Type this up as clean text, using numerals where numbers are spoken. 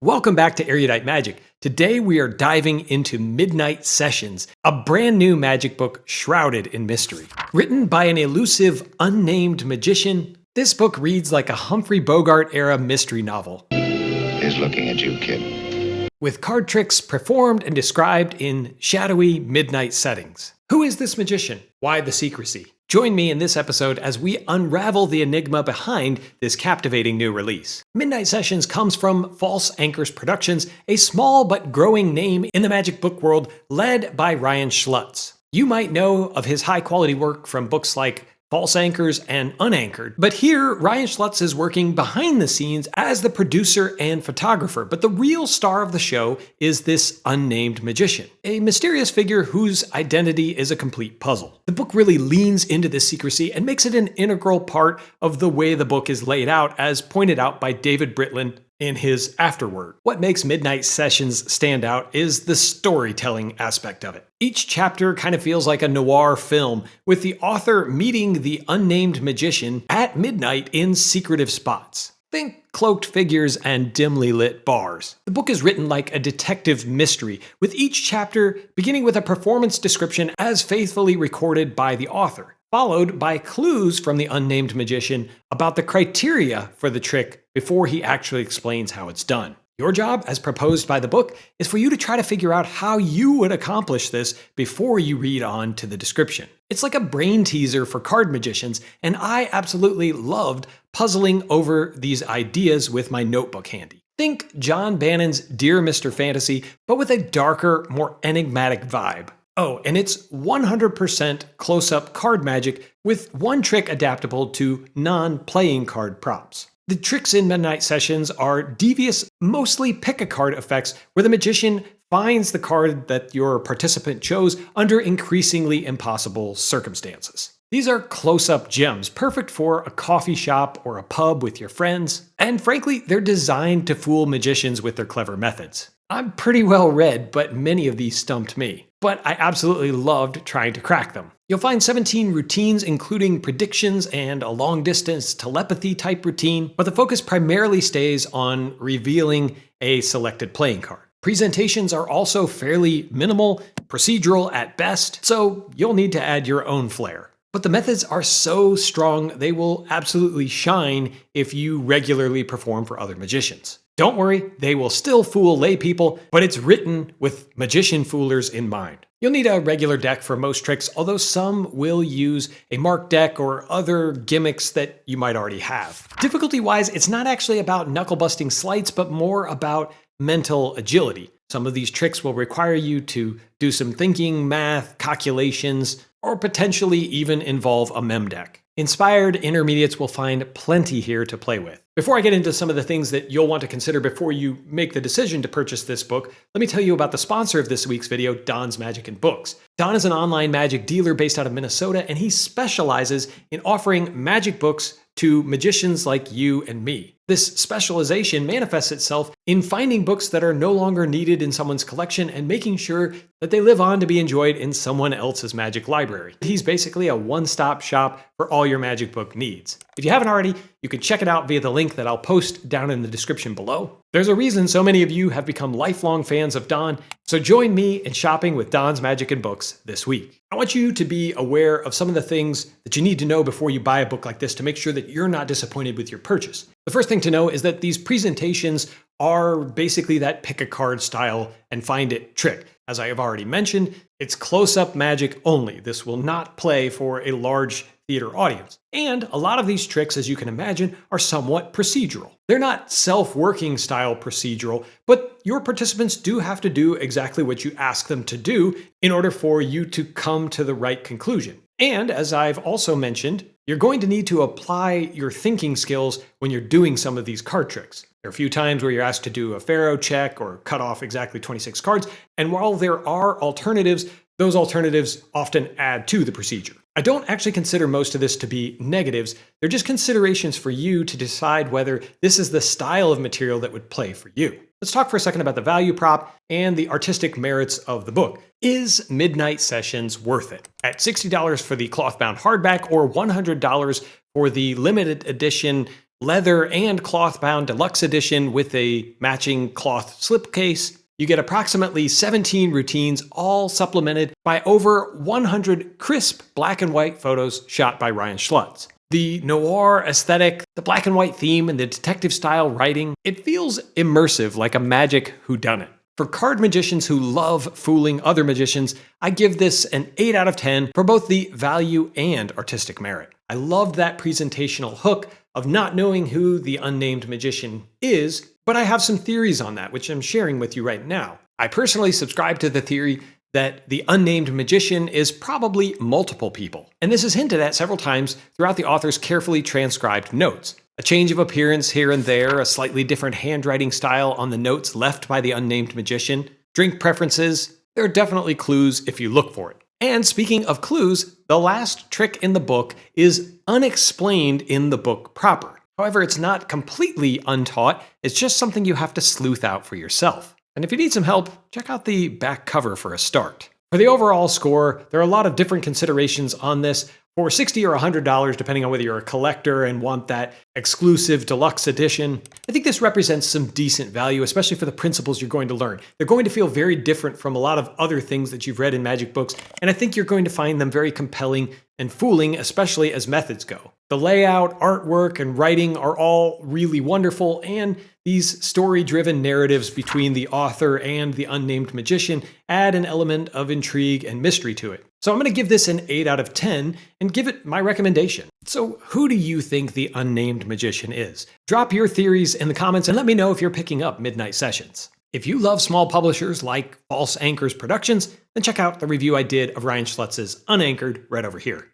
Welcome back to Erudite Magic. Today we are diving into Midnight Sessions, a brand new magic book shrouded in mystery. Written by an elusive, unnamed magician, this book reads like a Humphrey Bogart-era mystery novel. Is looking at you, kid. With card tricks performed and described in shadowy midnight settings. Who is this magician? Why the secrecy? Join me in this episode as we unravel the enigma behind this captivating new release. Midnight Sessions comes from False Anchors Productions, a small but growing name in the magic book world led by Ryan Schlutz. You might know of his high-quality work from books like False Anchors and Unanchored. But here, Ryan Schlutz is working behind the scenes as the producer and photographer. But the real star of the show is this unnamed magician, a mysterious figure whose identity is a complete puzzle. The book really leans into this secrecy and makes it an integral part of the way the book is laid out, as pointed out by David Britland in his afterword. What makes Midnight Sessions stand out is the storytelling aspect of it. Each chapter kind of feels like a noir film, with the author meeting the unnamed magician at midnight in secretive spots. Think cloaked figures and dimly lit bars. The book is written like a detective mystery, with each chapter beginning with a performance description as faithfully recorded by the author, followed by clues from the unnamed magician about the criteria for the trick before he actually explains how it's done. Your job, as proposed by the book, is for you to try to figure out how you would accomplish this before you read on to the description. It's like a brain teaser for card magicians, and I absolutely loved puzzling over these ideas with my notebook handy. Think John Bannon's Dear Mr. Fantasy, but with a darker, more enigmatic vibe. Oh, and it's 100% close-up card magic with one trick adaptable to non-playing card props. The tricks in Midnight Sessions are devious, mostly pick-a-card effects where the magician finds the card that your participant chose under increasingly impossible circumstances. These are close-up gems, perfect for a coffee shop or a pub with your friends, and frankly, they're designed to fool magicians with their clever methods. I'm pretty well read, but many of these stumped me. But I absolutely loved trying to crack them. You'll find 17 routines, including predictions and a long-distance telepathy type routine, but the focus primarily stays on revealing a selected playing card. Presentations are also fairly minimal, procedural at best, so you'll need to add your own flair. But the methods are so strong, they will absolutely shine if you regularly perform for other magicians. Don't worry, they will still fool lay people, but it's written with magician foolers in mind. You'll need a regular deck for most tricks, although some will use a marked deck or other gimmicks that you might already have. Difficulty-wise, it's not actually about knuckle-busting sleights, but more about mental agility. Some of these tricks will require you to do some thinking, math, calculations, or potentially even involve a mem deck. Inspired intermediates will find plenty here to play with. Before I get into some of the things that you'll want to consider before you make the decision to purchase this book, let me tell you about the sponsor of this week's video, Don's Magic and Books. Don is an online magic dealer based out of Minnesota, and he specializes in offering magic books to magicians like you and me. This specialization manifests itself in finding books that are no longer needed in someone's collection and making sure that they live on to be enjoyed in someone else's magic library. He's basically a one-stop shop for all your magic book needs. If you haven't already, you can check it out via the link that I'll post down in the description below. There's a reason so many of you have become lifelong fans of Don, so join me in shopping with Don's Magic and Books this week. I want you to be aware of some of the things that you need to know before you buy a book like this to make sure that you're not disappointed with your purchase. The first thing to know is that these presentations are basically that pick a card style and find it trick. As I have already mentioned, it's close-up magic only. This will not play for a large theater audience. And a lot of these tricks, as you can imagine, are somewhat procedural. They're not self-working style procedural, but your participants do have to do exactly what you ask them to do in order for you to come to the right conclusion. And as I've also mentioned, you're going to need to apply your thinking skills when you're doing some of these card tricks. There are a few times where you're asked to do a Pharaoh check or cut off exactly 26 cards, and while there are alternatives, those alternatives often add to the procedure. I don't actually consider most of this to be negatives. They're just considerations for you to decide whether this is the style of material that would play for you. Let's talk for a second about the value prop and the artistic merits of the book. Is Midnight Sessions worth it? At $60 for the cloth-bound hardback or $100 for the limited edition leather and cloth-bound deluxe edition with a matching cloth slipcase. You get approximately 17 routines, all supplemented by over 100 crisp black and white photos shot by Ryan Schlutz. The noir aesthetic, the black and white theme, and the detective-style writing, it feels immersive like a magic whodunit. For card magicians who love fooling other magicians, I give this an 8 out of 10 for both the value and artistic merit. I loved that presentational hook of not knowing who the Unnamed Magician is, but I have some theories on that, which I'm sharing with you right now. I personally subscribe to the theory that the Unnamed Magician is probably multiple people, and this is hinted at several times throughout the author's carefully transcribed notes. A change of appearance here and there, a slightly different handwriting style on the notes left by the Unnamed Magician, drink preferences, there are definitely clues if you look for it. And speaking of clues, the last trick in the book is unexplained in the book proper. However, it's not completely untaught, it's just something you have to sleuth out for yourself. And if you need some help, check out the back cover for a start. For the overall score, there are a lot of different considerations on this. For $60 or $100, depending on whether you're a collector and want that exclusive deluxe edition, I think this represents some decent value, especially for the principles you're going to learn. They're going to feel very different from a lot of other things that you've read in magic books, and I think you're going to find them very compelling and fooling, especially as methods go. The layout, artwork, and writing are all really wonderful, and these story-driven narratives between the author and the Unnamed Magician add an element of intrigue and mystery to it. So I'm going to give this an 8 out of 10 and give it my recommendation. So who do you think the Unnamed Magician is? Drop your theories in the comments and let me know if you're picking up Midnight Sessions. If you love small publishers like False Anchors Productions, then check out the review I did of Ryan Schlutz's Unanchored right over here.